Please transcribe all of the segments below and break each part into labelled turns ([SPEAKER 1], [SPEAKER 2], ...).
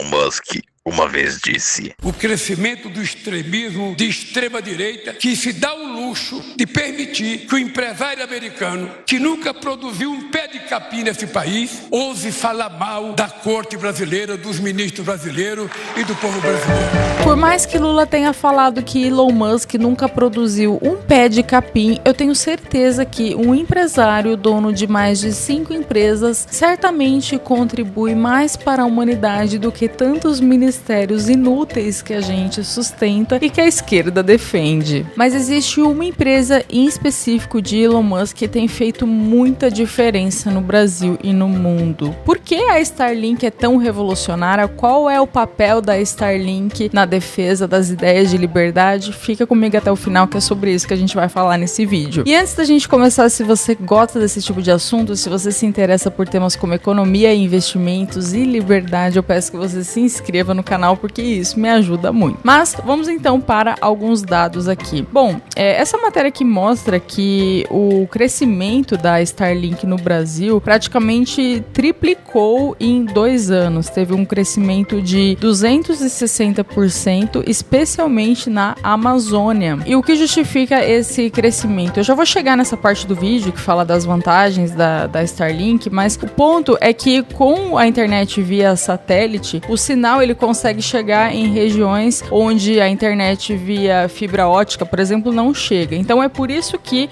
[SPEAKER 1] Elon Musk uma vez disse:
[SPEAKER 2] o crescimento do extremismo de extrema-direita que se dá o luxo de permitir que o empresário americano, que nunca produziu um pé de capim nesse país, ouse falar mal da corte brasileira, dos ministros brasileiros e do povo brasileiro.
[SPEAKER 3] Por mais que Lula tenha falado que Elon Musk nunca produziu um pé de capim, eu tenho certeza que um empresário dono de mais de 5 empresas certamente contribui mais para a humanidade do que tantos ministérios inúteis que a gente sustenta e que a esquerda defende. Mas existe uma empresa em específico de Elon Musk que tem feito muita diferença no Brasil e no mundo. Por que a Starlink é tão revolucionária? Qual é o papel da Starlink na defesa das ideias de liberdade? Fica comigo até o final, que é sobre isso que a gente vai falar nesse vídeo. E antes da gente começar, se você gosta desse tipo de assunto, se você se interessa por temas como economia, investimentos e liberdade, eu peço que você se inscreva no canal, porque isso me ajuda muito. Mas vamos então para alguns dados aqui. Bom, essa matéria aqui mostra que o crescimento da Starlink no Brasil praticamente triplicou em 2 anos. Teve um crescimento de 260%, especialmente na Amazônia. E o que justifica esse crescimento? Eu já vou chegar nessa parte do vídeo que fala das vantagens da Starlink, mas o ponto é que com a internet via satélite, o sinal ele consegue chegar em regiões onde a internet via fibra ótica, por exemplo, não chega. Então é por isso que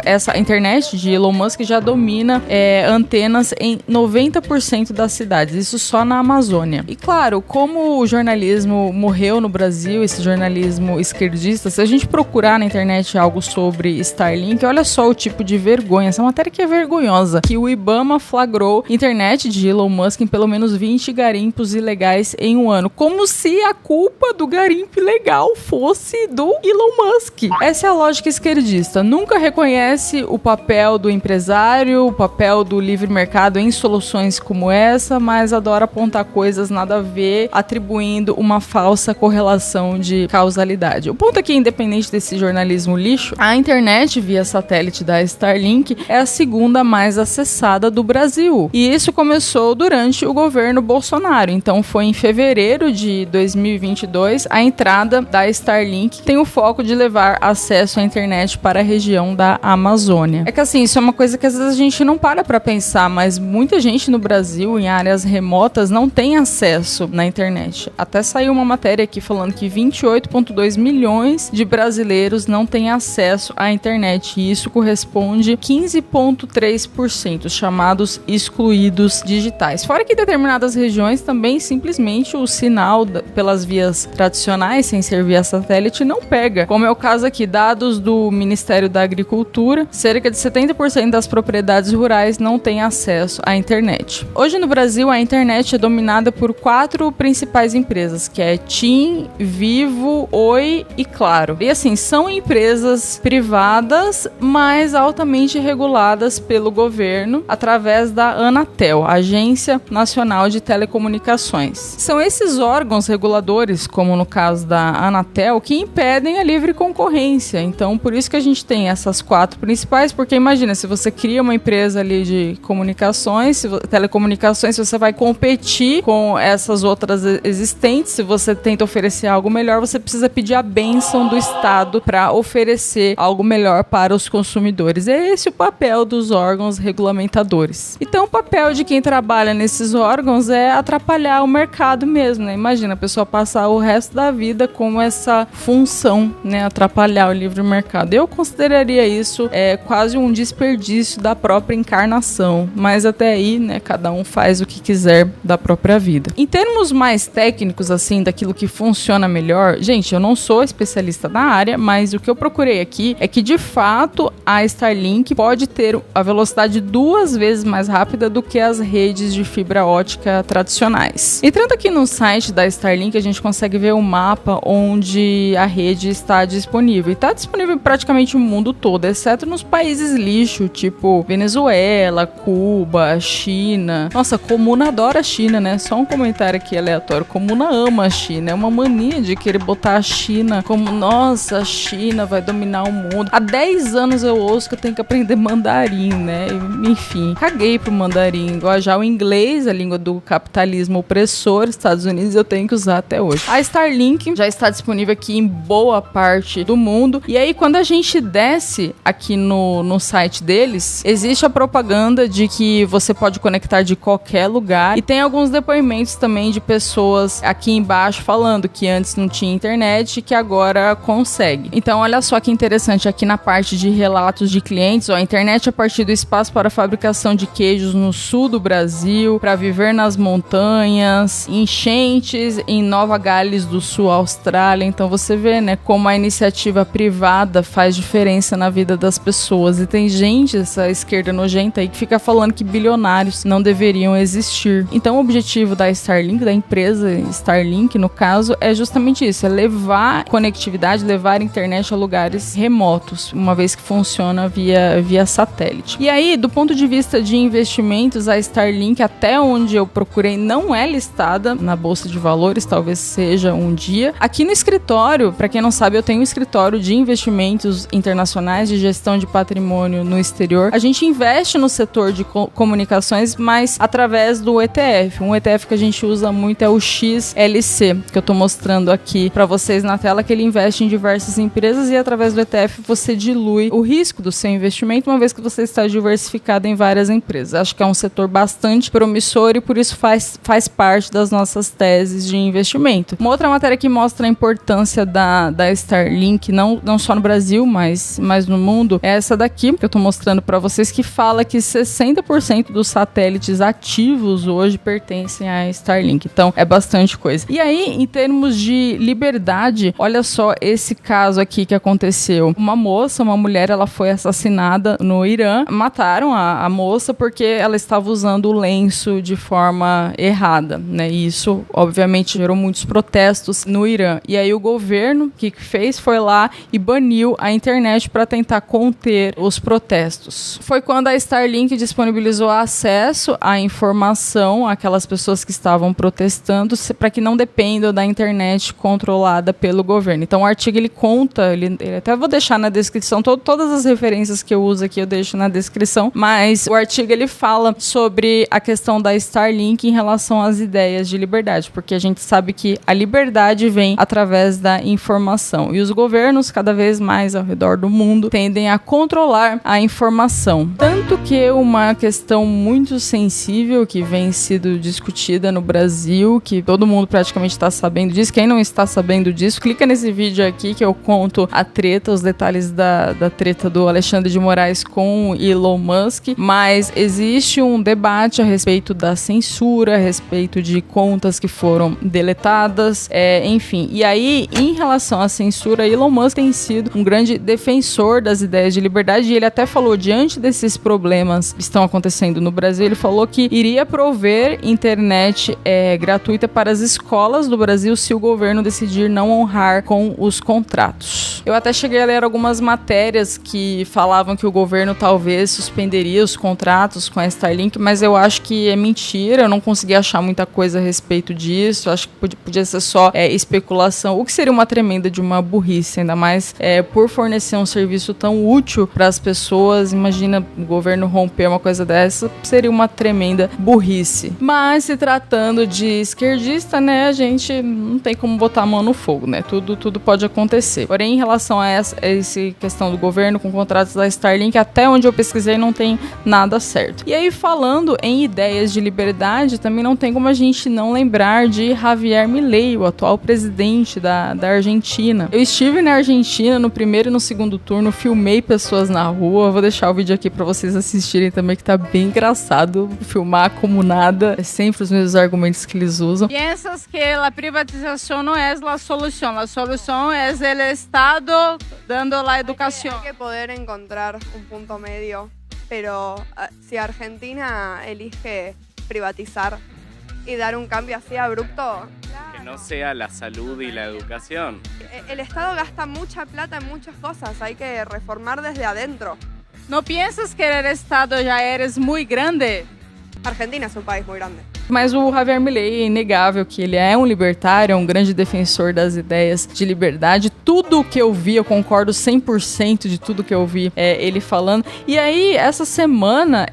[SPEAKER 3] essa internet de Elon Musk já domina antenas em 90% das cidades, isso só na Amazônia. E claro, como o jornalismo morreu no Brasil, esse jornalismo esquerdista, se a gente procurar na internet algo sobre Starlink, olha só o tipo de vergonha, essa matéria que é vergonhosa, que o IBAMA flagrou internet de Elon Musk em pelo menos 20 garimpos ilegais em um ano, como se a culpa do garimpo ilegal fosse do Elon Musk. Essa é a lógica esquerdista. Nunca reconhece o papel do empresário, o papel do livre mercado em soluções como essa, mas adora apontar coisas nada a ver, atribuindo uma falsa correlação de causalidade. O ponto aqui, independente desse jornalismo lixo, a internet via satélite da Starlink é a segunda mais acessada do Brasil. E isso começou durante o governo Bolsonaro. Então foi em fevereiro de 2022 a entrada da Starlink tem o foco de levar acesso à internet para a região da Amazônia. É que assim, isso é uma coisa que às vezes a gente não para pensar, mas muita gente no Brasil, em áreas remotas, não tem acesso na internet. Até saiu uma matéria aqui falando que 28,2 milhões de brasileiros não têm acesso à internet, e isso corresponde a 15,3%, chamados excluídos digitais. Fora que em determinadas regiões também simplesmente o sinal pelas vias tradicionais, sem ser via satélite, não pega. Como é o caso aqui, dados do Ministério da Agricultura, cerca de 70% das propriedades rurais não têm acesso à internet. Hoje no Brasil, a internet é dominada por 4 principais empresas, que é TIM, Vivo, Oi e Claro. E assim, são empresas privadas, mas altamente reguladas pelo governo através da Anatel, Agência Nacional de Telecomunicações. São esses órgãos reguladores, como no caso da Anatel, que impedem a livre concorrência. Então, por isso que a gente tem essas 4 principais, porque imagina, se você cria uma empresa ali de comunicações, telecomunicações, se você vai competir com essas outras existentes, se você tenta oferecer algo melhor, você precisa pedir a bênção do Estado para oferecer algo melhor para os consumidores. É esse o papel dos órgãos regulamentadores. Então, o papel de quem trabalha nesses órgãos é atrapalhar o mercado mesmo, né? Imagina a pessoa passar o resto da vida com essa função, né? Atrapalhar o livre mercado. Eu consideraria isso quase um desperdício da própria encarnação, mas até aí, né? Cada um faz o que quiser da própria vida. Em termos mais técnicos, assim, daquilo que funciona melhor, gente, eu não sou especialista na área, mas o que eu procurei aqui é que, de fato, a Starlink pode ter a velocidade 2 vezes mais rápida do que as redes de fibra ótica tradicionais. Entrando aqui no site da Starlink, a gente consegue ver o mapa onde a rede está disponível. E está disponível em praticamente o mundo todo, exceto nos países lixo, tipo Venezuela, Cuba, China. Nossa, Comuna adora a China, né? Só um comentário aqui aleatório. Comuna ama a China. É uma mania de querer botar a China como, nossa, a China vai dominar o mundo. Há 10 anos eu ouço que eu tenho que aprender mandarim, né? Enfim, caguei pro mandarim. Igual já o inglês, a língua do capitalismo opressor, Estados Unidos, eu tenho que usar até hoje. A Starlink já está disponível aqui em boa parte do mundo. E aí, quando a gente desce aqui no site deles, existe a propaganda de que você pode conectar de qualquer lugar. E tem alguns depoimentos também de pessoas aqui embaixo falando que antes não tinha internet e que agora consegue. Então, olha só que interessante aqui na parte de relatos de clientes, ó, a internet a partir do espaço para a fabricação de queijos no sul do Brasil, para viver nas montanhas, enchentes em Nova Gales do Sul, Austrália. Então você vê, né, como a iniciativa privada faz diferença na vida das pessoas. E tem gente, essa esquerda nojenta aí, que fica falando que bilionários não deveriam existir. Então o objetivo da Starlink, da empresa Starlink, no caso, é justamente isso, é levar conectividade, levar internet a lugares remotos, uma vez que funciona via satélite. E aí, do ponto de vista de investimentos, a Starlink, até onde eu procurei, não é listada na Bolsa de Valores, talvez seja um dia. Aqui no escritório, para quem não sabe, eu tenho um escritório de investimentos internacionais, de gestão de patrimônio no exterior. A gente investe no setor de comunicações, mas através do ETF. Um ETF que a gente usa muito é o XLC, que eu tô mostrando aqui para vocês na tela, que ele investe em diversas empresas e através do ETF você dilui o risco do seu investimento, uma vez que você está diversificado em várias empresas. Acho que é um setor bastante promissor e por isso faz parte das nossas teses de investimento. Uma outra matéria que mostra a importância da Starlink, não só no Brasil, mas no mundo, é essa daqui, que eu tô mostrando para vocês, que fala que 60% dos satélites ativos hoje pertencem à Starlink. Então, é bastante coisa. E aí, em termos de liberdade, olha só esse caso aqui que aconteceu. Uma mulher, ela foi assassinada no Irã. Mataram a moça porque ela estava usando o lenço de forma errada, né? E isso, obviamente, gerou muitos protestos no Irã. E aí o governo, que fez, foi lá e baniu a internet para tentar conter os protestos. Foi quando a Starlink disponibilizou acesso à informação àquelas pessoas que estavam protestando para que não dependam da internet controlada pelo governo. Então o artigo ele conta, ele até vou deixar na descrição, todas as referências que eu uso aqui eu deixo na descrição, mas o artigo ele fala sobre a questão da Starlink em relação às ideias de liberdade, porque a gente sabe que a liberdade vem através da informação e os governos cada vez mais ao redor do mundo tendem a controlar a informação. Tanto que uma questão muito sensível que vem sido discutida no Brasil, que todo mundo praticamente está sabendo disso, quem não está sabendo disso, clica nesse vídeo aqui que eu conto a treta, os detalhes da treta do Alexandre de Moraes com Elon Musk, mas existe um debate a respeito da censura, a respeito de contas que foram deletadas, enfim. E aí, em relação à censura, Elon Musk tem sido um grande defensor das ideias de liberdade e ele até falou, diante desses problemas que estão acontecendo no Brasil, ele falou que iria prover internet gratuita para as escolas do Brasil se o governo decidir não honrar com os contratos. Eu até cheguei a ler algumas matérias que falavam que o governo talvez suspenderia os contratos com a Starlink, mas eu acho que é mentira, eu não consegui achar muita coisa a respeito disso, acho que podia ser só especulação, o que seria uma tremenda de uma burrice, ainda mais por fornecer um serviço tão útil para as pessoas. Imagina o governo romper uma coisa dessa, seria uma tremenda burrice. Mas se tratando de esquerdista, né, a gente não tem como botar a mão no fogo, né, tudo pode acontecer. Porém, em relação a essa questão do governo com contratos da Starlink, até onde eu pesquisei não tem nada certo. E aí, falando em ideias de liberdade, também não tem como a gente não lembrar de Javier Milei, o atual presidente da Argentina. Eu estive na Argentina no primeiro e no segundo turno, filmei pessoas na rua, vou deixar o vídeo aqui pra vocês assistirem também, que tá bem engraçado filmar como nada, é sempre os mesmos argumentos que eles usam.
[SPEAKER 4] Piensas que a privatização não é a solução é o Estado dando a educação.
[SPEAKER 5] Hay que poder encontrar un punto medio, pero si Argentina elige privatizar y dar un cambio así abrupto,
[SPEAKER 6] que no sea la salud y la educación.
[SPEAKER 5] El Estado gasta mucha plata en muchas cosas, hay que reformar desde adentro.
[SPEAKER 4] ¿No piensas que el Estado ya eres muy grande?
[SPEAKER 5] Argentina es un país muy grande.
[SPEAKER 3] Mas o Javier Milei é inegável que ele é um libertário, é um grande defensor das ideias de liberdade. Tudo que eu vi, eu concordo 100% de tudo que eu vi ele falando. E aí, essa semana,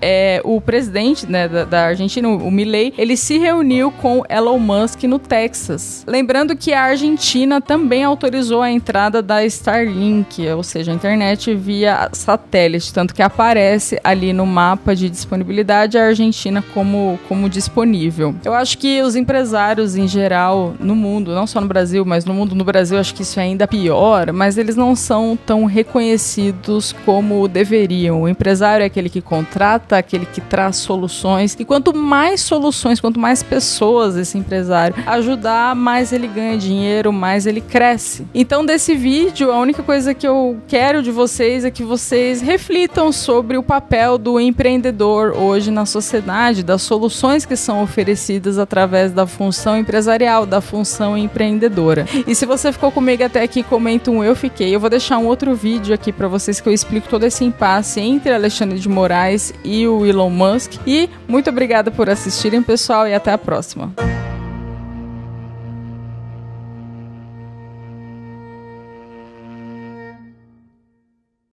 [SPEAKER 3] o presidente, né, da Argentina, o Milei, ele se reuniu com Elon Musk no Texas. Lembrando que a Argentina também autorizou a entrada da Starlink, ou seja, a internet via satélite, tanto que aparece ali no mapa de disponibilidade a Argentina como disponível. Eu acho que os empresários em geral no mundo, não só no Brasil, mas no mundo, no Brasil, acho que isso é ainda pior, mas eles não são tão reconhecidos como deveriam. O empresário é aquele que contrata, aquele que traz soluções, e quanto mais soluções, quanto mais pessoas esse empresário ajudar, mais ele ganha dinheiro, mais ele cresce. Então, desse vídeo, a única coisa que eu quero de vocês é que vocês reflitam sobre o papel do empreendedor hoje na sociedade, das soluções que são oferecidas através da função empresarial, da função empreendedora. E se você ficou comigo até aqui, comenta um eu fiquei. Eu vou deixar um outro vídeo aqui pra vocês que eu explico todo esse impasse entre Alexandre de Moraes e o Elon Musk. E muito obrigada por assistirem, pessoal, e até a próxima.